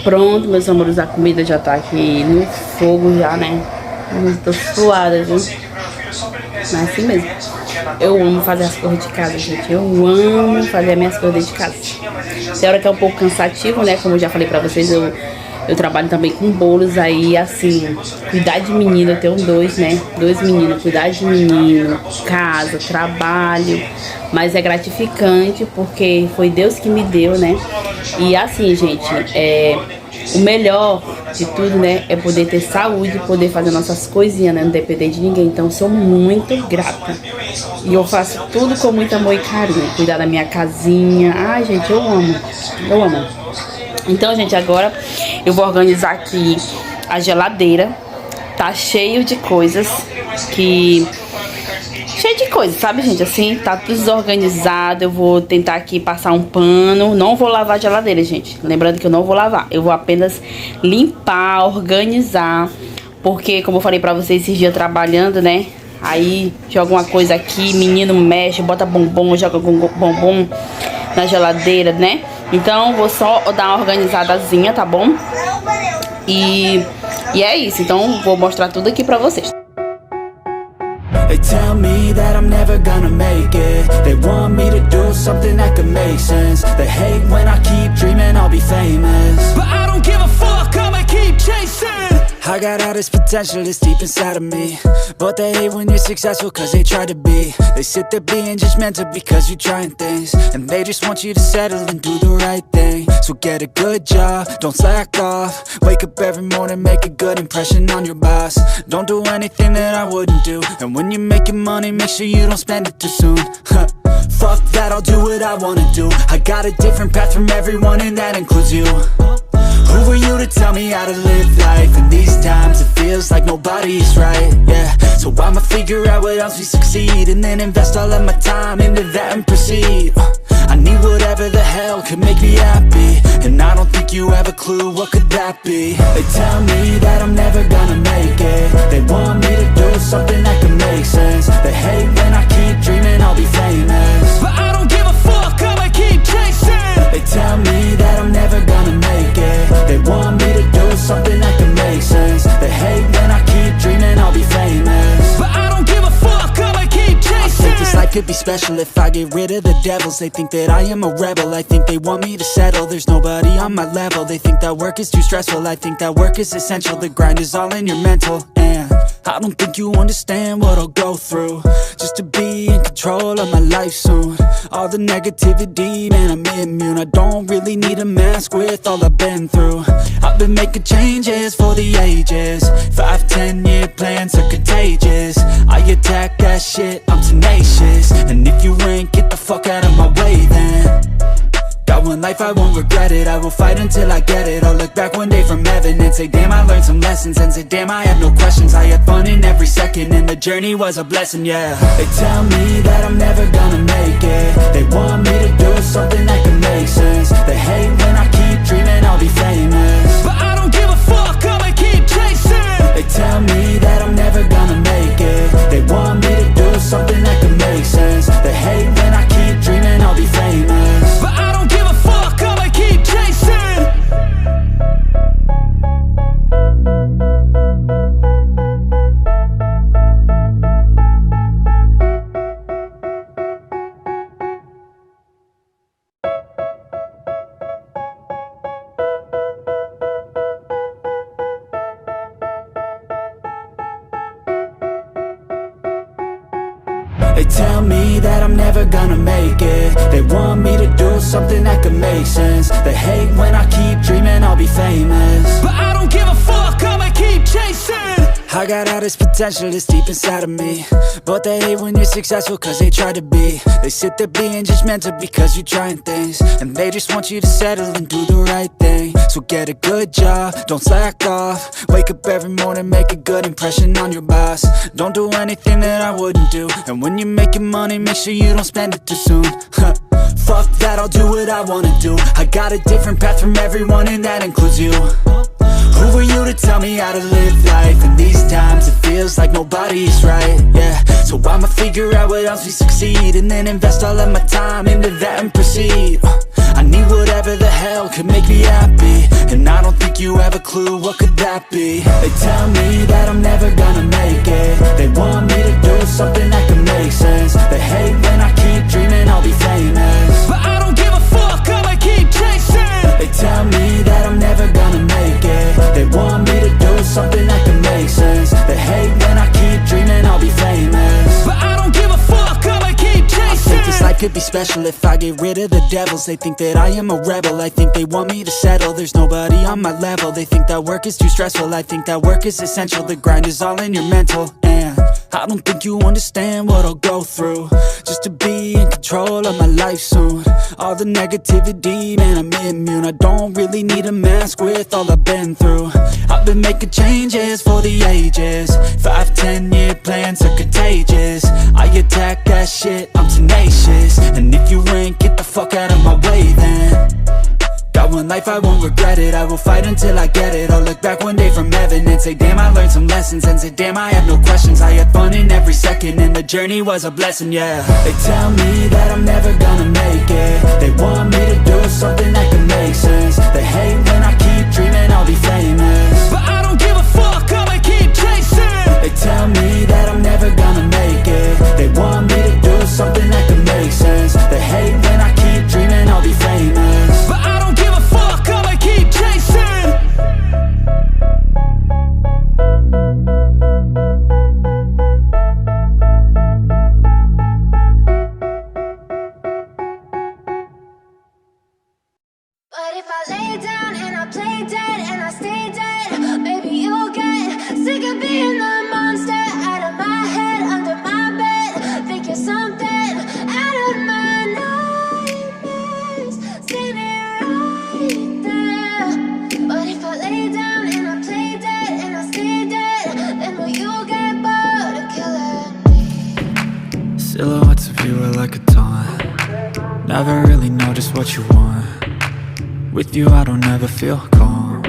Pronto, meus amores, a comida já tá aqui no fogo já, né? Eu tô suada, viu? Mas assim mesmo. Eu amo fazer as coisas de casa, gente. Eu amo fazer as minhas coisas de casa. Tem hora que é um pouco cansativo, né? Como eu já falei pra vocês, eu trabalho também com bolos. Aí, assim, cuidar de menino, eu tenho dois, né? Dois meninos, cuidar de menino, casa, trabalho. Mas é gratificante porque foi Deus que me deu, né? E assim, gente, o melhor de tudo, né, é poder ter saúde, poder fazer nossas coisinhas, né, não depender de ninguém. Então, sou muito grata. E eu faço tudo com muito amor e carinho. Cuidar da minha casinha. Ai, gente, eu amo. Eu amo. Então, gente, agora eu vou organizar aqui a geladeira. Tá cheio de coisas que... Cheio de coisas, sabe, gente? Assim, tá tudo desorganizado. Eu vou tentar aqui passar um pano. Não vou lavar a geladeira, gente. Lembrando que eu não vou lavar. Eu vou apenas limpar, organizar. Porque, como eu falei pra vocês esses dias trabalhando, né? Aí, joga uma coisa aqui, menino mexe, bota bombom, joga bombom na geladeira, né? Então, vou só dar uma organizadazinha, tá bom? E é isso. Então, vou mostrar tudo aqui pra vocês. They tell me that I'm never gonna make it. They want me to do something that could make sense. They hate when I keep dreaming I'll be famous, but I don't give a fuck, I'ma keep chasing. I got all this potential that's deep inside of me, but they hate when you're successful cause they try to be. They sit there being judgmental because you're trying things, and they just want you to settle and do the right thing. So get a good job, don't slack off. Wake up every morning, make a good impression on your boss. Don't do anything that I wouldn't do, and when you're making money, make sure you don't spend it too soon. Fuck that, I'll do what I wanna do. I got a different path from everyone and that includes you. Who are you to tell me how to live life? In these times it feels like nobody's right, yeah. So I'ma figure out what else we succeed, and then invest all of my time into that and proceed. I need whatever the hell could make me happy, and I don't think you have a clue what could that be. They tell me that I'm never gonna make it. They want me to do something that can make sense. They hate when I keep dreaming I'll be famous, but I don't give a fuck, I'ma keep chasing. They tell me that I'm never gonna make it. They want me to do something that can make sense. They hate when I keep dreaming I'll be famous, but I don't give a fuck, I'ma keep chasing. I think this life could be special if I get rid of the devils. They think that I am a rebel, I think they want me to settle. There's nobody on my level, they think that work is too stressful. I think that work is essential, the grind is all in your mental. And I don't think you understand what I'll go through just to be in control of my life soon. All the negativity, man, I'm immune. I don't really need a mask with all I've been through. I've been making changes for the ages. 5-10 year plans are contagious. I attack that shit, I'm tenacious. And if you ain't, get the fuck out of my way then. Got one life, I won't regret it. I will fight until I get it. I'll look back one day from heaven and say, damn, I learned some lessons. And say, damn, I had no questions. I had fun in every second, and the journey was a blessing, yeah. They tell me that I'm never gonna make it. They want me to do something that can make sense. They hate when I keep dreaming I'll be famous, but I don't give a fuck, I'ma keep chasing. They tell me that I'm never gonna make it. They want me to do something that can make sense. They hate when I keep dreaming I'll be famous, but I don't give a fuck, I'ma keep chasing. They tell me that I'm never gonna make it. They want me to do something that could make sense. They hate when I keep dreaming I'll be famous, but I don't give a fuck, I'ma keep chasing. I got all this potential that's deep inside of me, but they hate when you're successful cause they try to be. They sit there being judgmental because you're trying things, and they just want you to settle and do the right thing. So get a good job, don't slack off. Wake up every morning, make a good impression on your boss. Don't do anything that I wouldn't do, and when you're making money, make sure you don't spend it too soon. Fuck that, I'll do what I wanna do. I got a different path from everyone and that includes you. Who are you to tell me how to live life? In these times it feels like nobody's right, yeah. So I'ma figure out what else we succeed, and then invest all of my time into that and proceed. I need whatever the hell could make me happy, and I don't think you have a clue what could that be. They tell me that I'm never gonna make it. They want me to do something that can make sense. They hate when I keep dreaming I'll be famous, but I don't give a fuck, I'ma keep chasing. They tell me that I'm never gonna make it. They want me to do something that can make sense. They hate when I keep dreaming I'll be famous, but I don't give a fuck, I'ma keep chasing. I think this life could be special if I get rid of the devils. They think that I am a rebel, I think they want me to settle. There's nobody on my level. They think that work is too stressful, I think that work is essential. The grind is all in your mental, and I don't think you understand what I'll go through just to be in control of my life soon. All the negativity, man, I'm immune. I don't really need a mask with all I've been through. I've been making changes for the ages. 5-10 year plans are contagious. I attack that shit, I'm tenacious. And if you ain't, get the fuck out of my way then. Got one life, I won't regret it. I will fight until I get it. I'll look back one day from heaven and say, damn, I learned some lessons. And say, damn, I have no questions. I had fun in every second, and the journey was a blessing, yeah. They tell me that I'm never gonna make it. They want me to do something that can make sense. They hate when I keep dreaming I'll be famous, but I don't give a fuck, I'ma keep chasing. They tell me that I'm never gonna make it. They want me to do something that can make sense. They hate when I keep dreaming I'll be famous, but I don't give a fuck, I'ma keep chasing. But if I lay down and I play dead and I stay dead, maybe you'll get sick of being the monster out of my head, under my bed. Think you're something out of my nightmares, standing right there. But if I lay down and I play dead and I stay dead, then will you get bored of killing me? Silhouettes of you are like a taunt. Never really know just what you want. With you I don't ever feel calm.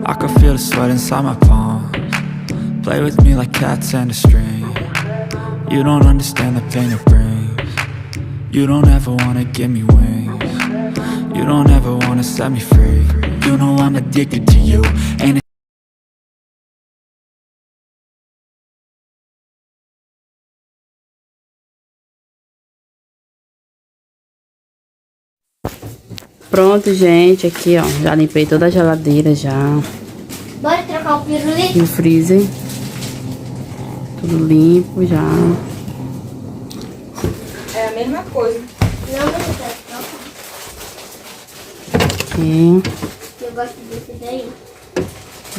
I can feel the sweat inside my palms. Play with me like cats and a string. You don't understand the pain it brings. You don't ever wanna give me wings. You don't ever wanna set me free. You know I'm addicted to you. Ain't it? Pronto, gente, aqui, ó, já limpei toda a geladeira já. Bora trocar o pirulito? E o freezer. Tudo limpo já. É a mesma coisa. Não, mas eu quero trocar. Aqui. Eu gosto desse daí.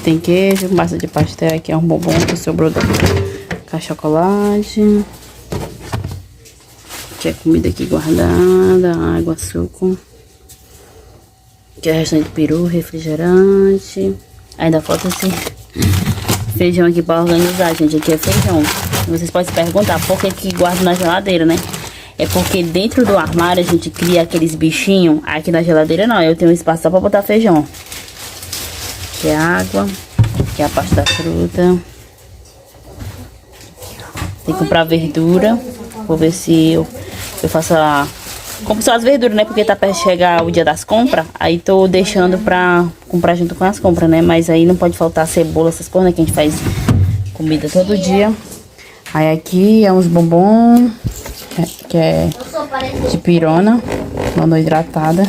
Tem queijo, massa de pastel, aqui é um bombom que sobrou com chocolate. Aqui é comida aqui guardada, água, açúcar. Aqui é o restante de peru, refrigerante. Ainda falta esse feijão aqui pra organizar, gente. Aqui é feijão. Vocês podem se perguntar por que guardo na geladeira, né? É porque dentro do armário a gente cria aqueles bichinhos. Aqui na geladeira não, eu tenho um espaço só pra botar feijão. Aqui é água. Aqui é a parte da fruta. Tem que comprar verdura. Vou ver se eu faço a... Compro só as verduras, né? Porque tá perto de chegar o dia das compras. Aí tô deixando pra comprar junto com as compras, né? Mas aí não pode faltar cebola, essas coisas, né? Que a gente faz comida todo dia. Aí aqui é uns bombons. Que é de pirona. Monohidratada.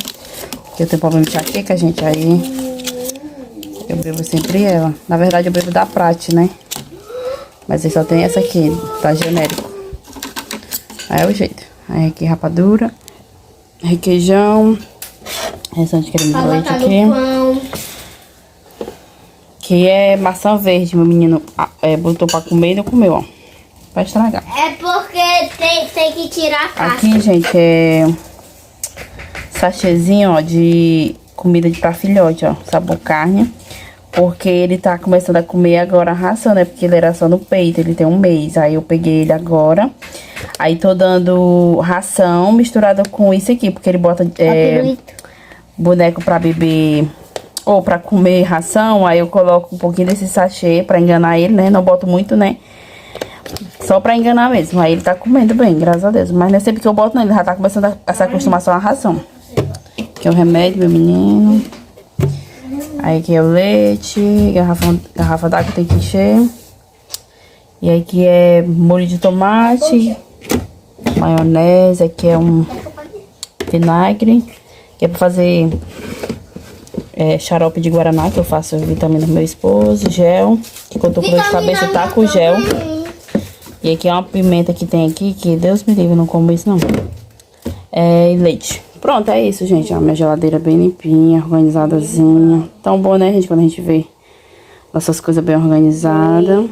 Eu tenho problema de enxaqueca, gente. Aí eu bebo sempre ela. Na verdade eu bebo da Prate, né? Mas aí só tem essa aqui. Tá genérico. Aí é o jeito. Aí aqui rapadura. Requeijão. Restante de creme de leite aqui. Que é maçã verde, meu menino botou pra comer e não comeu, ó. Pra estragar. É porque tem que tirar a casca. Aqui, gente, é sachêzinho, ó, de comida pra filhote, ó. Sabor carne. Porque ele tá começando a comer agora a ração, né? Porque ele era só no peito, ele tem 1 mês. Aí eu peguei ele agora. Aí tô dando ração misturada com isso aqui. Porque ele bota boneco pra beber ou pra comer ração. Aí eu coloco um pouquinho desse sachê pra enganar ele, né? Não boto muito, né? Só pra enganar mesmo. Aí ele tá comendo bem, graças a Deus. Mas não é sempre que eu boto, não. Ele já tá começando a se acostumar só a ração. Aqui é o remédio, meu menino. Aí aqui é o leite, garrafa d'água tem que encher. E aqui é molho de tomate, maionese, aqui é um vinagre, que é pra fazer xarope de guaraná, que eu faço vitamina do meu esposo, gel, que quando eu tô com dor de cabeça tá com gel. E aqui é uma pimenta que tem aqui, que Deus me livre, eu não como isso não. E leite. Pronto, é isso, gente. Ó, minha geladeira bem limpinha, organizadazinha. Tão bom, né, gente, quando a gente vê nossas coisas bem organizadas.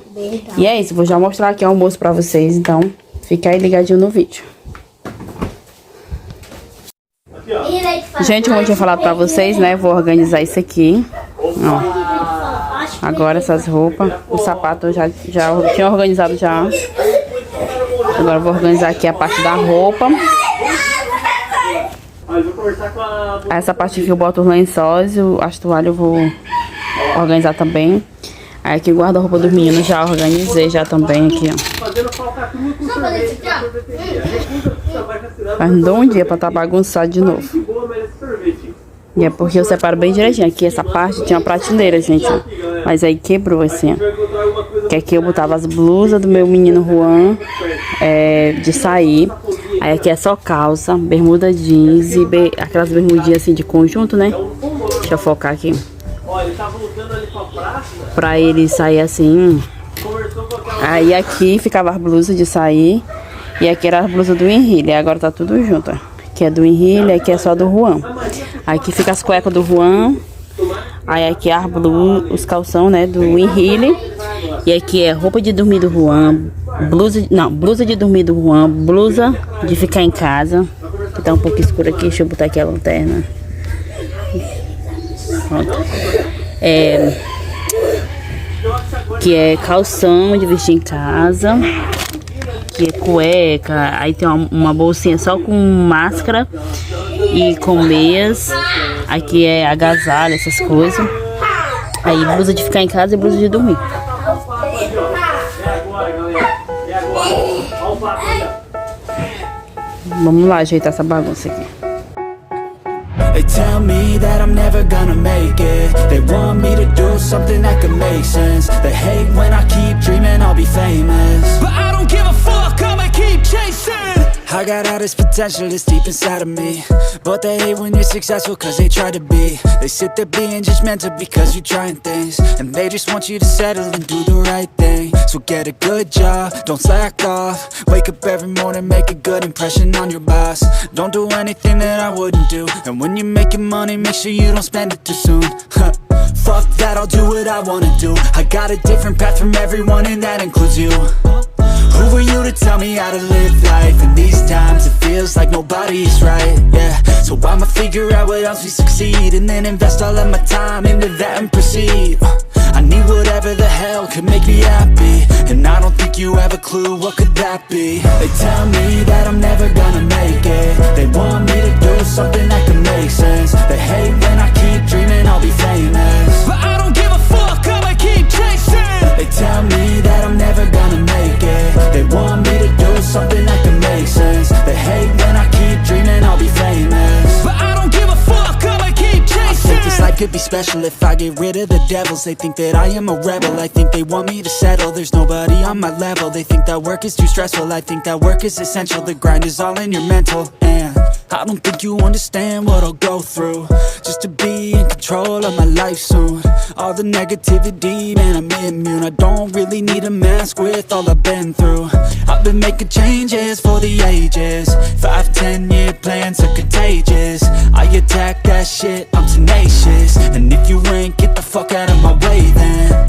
E é isso, vou já mostrar aqui o almoço pra vocês, então fica aí ligadinho no vídeo. Gente, como eu tinha falado pra vocês, né, vou organizar isso aqui. Ó, agora essas roupas, o sapato eu já tinha organizado já. Agora eu vou organizar aqui a parte da roupa. Essa parte aqui eu boto os lençóis, as toalhas eu vou organizar também. Aí aqui guarda a roupa dos meninos, já organizei já também aqui, ó. Mas não dou um dia pra estar bagunçado de novo. E é porque eu separo bem direitinho. Aqui essa parte tinha uma prateleira, gente, ó. Mas aí quebrou assim, ó. Que aqui eu botava as blusas do meu menino Juan de sair. Aí aqui é só calça, bermuda jeans e aquelas bermudinhas assim de conjunto, né? Deixa eu focar aqui. Pra ele sair assim. Aí aqui ficava as blusas de sair. E aqui era as blusas do Henrique. Agora tá tudo junto, ó. Aqui é do Henrique, aqui é só do Juan. Aqui fica as cuecas do Juan. Aí aqui é as blusas, os calção, né, do Henrique. E aqui é roupa de dormir do Juan. Blusa de dormir do Juan. Blusa de ficar em casa. Que tá um pouco escuro aqui. Deixa eu botar aqui a lanterna. Pronto. Que é calção de vestir em casa. Que é cueca. Aí tem uma bolsinha só com máscara e com meias. Aqui é agasalho, essas coisas. Aí blusa de ficar em casa e blusa de dormir. Vamos lá ajeitar essa bagunça aqui. They tell me that I'm never gonna make it. They want me to do something that could make sense. They hate when I keep dreaming I'll be famous, but I don't give a fuck, I'ma keep chasing. I got all this potential that's deep inside of me, but they hate when you're successful cause they try to be. They sit there being judgmental because you're trying things, and they just want you to settle and do the right thing. So get a good job, don't slack off. Wake up every morning, make a good impression on your boss. Don't do anything that I wouldn't do, and when you're making money, make sure you don't spend it too soon. Fuck that, I'll do what I wanna do. I got a different path from everyone and that includes you. Who are you to tell me how to live life? In these times it feels like nobody's right, yeah. So I'ma figure out what else we succeed, and then invest all of my time into that and proceed. I need whatever the hell could make me happy, and I don't think you have a clue what could that be. They tell me that I'm never gonna make it. They want me to do something that could make sense. They hate when I keep dreaming I'll be famous, but I don't give a fuck, I'ma keep chasing. They tell me that I'm never gonna make it. They want me to do something that could make sense. They hate when I keep dreaming I'll be famous, but I don't give a fuck, I'ma keep chasing. I think this life could be special if I get rid of the devils. They think that I am a rebel, I think they want me to settle. There's nobody on my level. They think that work is too stressful, I think that work is essential. The grind is all in your mental, and I don't think you understand what I'll go through just to be in control of my life soon. All the negativity, man, I'm immune. I don't really need a mask with all I've been through. I've been making changes for the ages. 5-10 year plans are contagious. I attack that shit, I'm tenacious. And if you ain't, get the fuck out of my way then.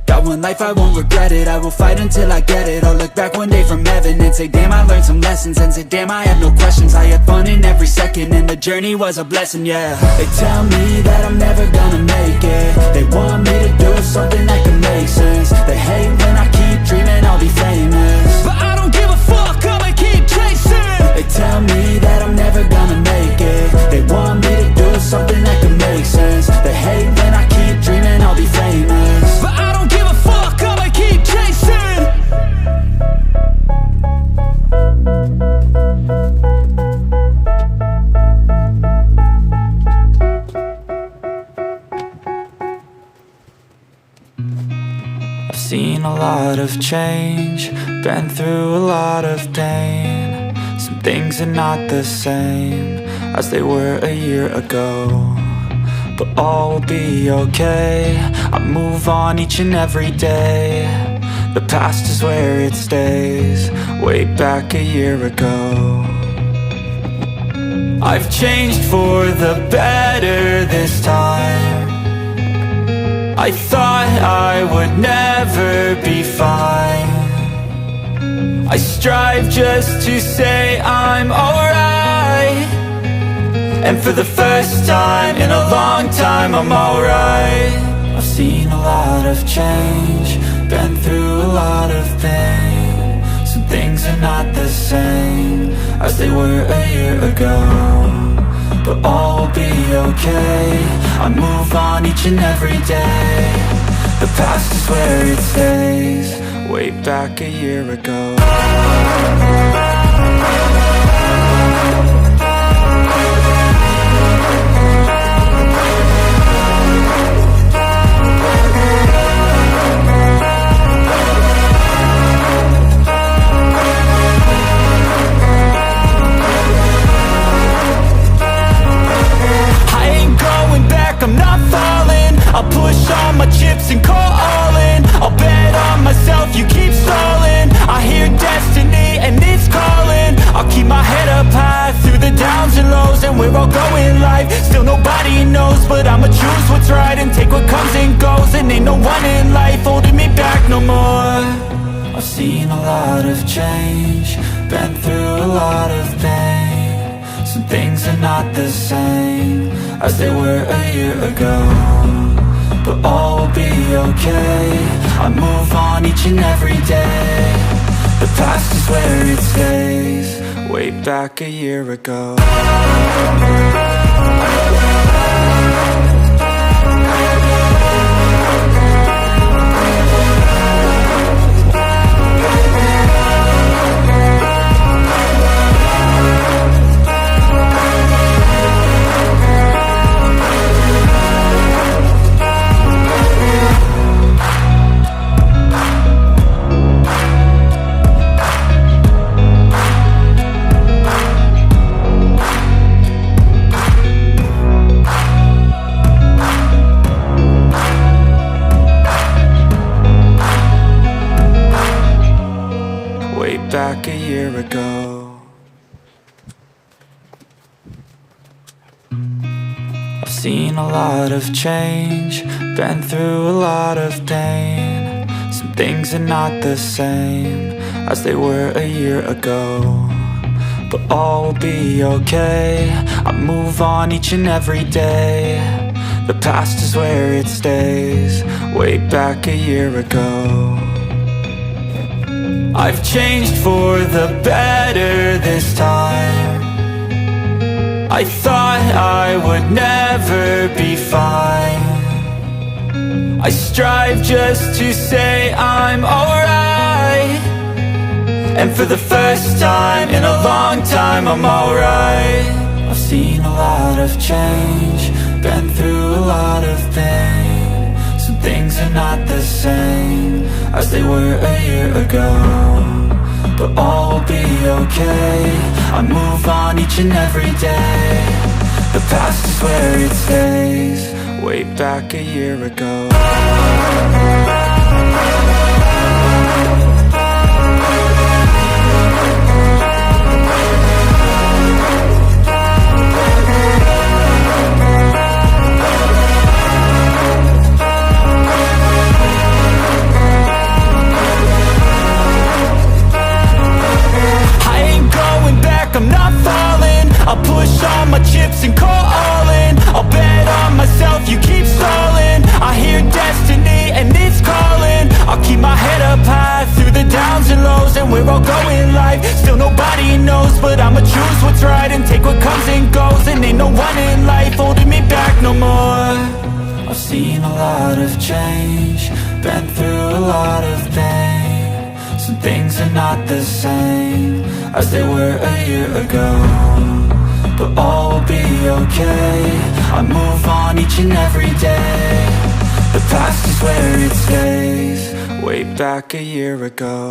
Got one life, I won't regret it. I will fight until I get it. I'll look back one day from heaven and say, damn, I learned some lessons. And say, damn, I had no questions. I had fun in every second, and the journey was a blessing, yeah. They tell me that I'm never gonna make it. They want me to do something that can make sense. They hate when I keep dreaming I'll be famous, but I don't give a fuck, I'ma keep chasing. They tell me that I'm never gonna make it. They want me to do something that can make sense. They hate when I keep dreaming I'll be famous, but I don't give a fuck, I'ma keep chasing. seen a lot of change, been through a lot of pain. Some things are not the same as they were a year ago, but all will be okay. I move on each and every day. The past is where it stays, way back a year ago. I've changed for the better this time. I thought I would never be fine. I strive just to say I'm alright, and for the first time in a long time I'm alright. I've seen a lot of change, been through a lot of pain. Some things are not the same as they were a year ago, but all will be okay. I move on each and every day. The past is where it stays, way back a year ago. I'm not falling, I'll push all my chips and call all in. I'll bet on myself, you keep stalling. I hear destiny and it's calling. I'll keep my head up high through the downs and lows, and we're all going live. Still nobody knows, but I'ma choose what's right and take what comes and goes. And ain't no one in life holding me back no more. I've seen a lot of change, been through a lot of pain. Some things are not the same as they were a year ago, but all will be okay. I move on each and every day. The past is where it stays, way back a year ago. Back a year ago. I've seen a lot of change, been through a lot of pain. Some things are not the same as they were a year ago, but all will be okay. I move on each and every day. The past is where it stays, way back a year ago. I've changed for the better this time. I thought I would never be fine. I strive just to say I'm alright, and for the first time in a long time I'm alright. I've seen a lot of change, been through a lot of pain. Some things are not the same as they were a year ago, but all will be okay. I move on each and every day. The past is where it stays, way back a year ago. I'm not falling, I'll push all my chips and call all in. I'll bet on myself, you keep stalling. I hear destiny and it's calling. I'll keep my head up high through the downs and lows, and we're all going live. Still nobody knows, but I'ma choose what's right and take what comes and goes. And ain't no one in life holding me back no more. I've seen a lot of change, been through a lot of pain. Some things are not the same as they were a year ago, but all will be okay. I move on each and every day. The past is where it stays, way back a year ago.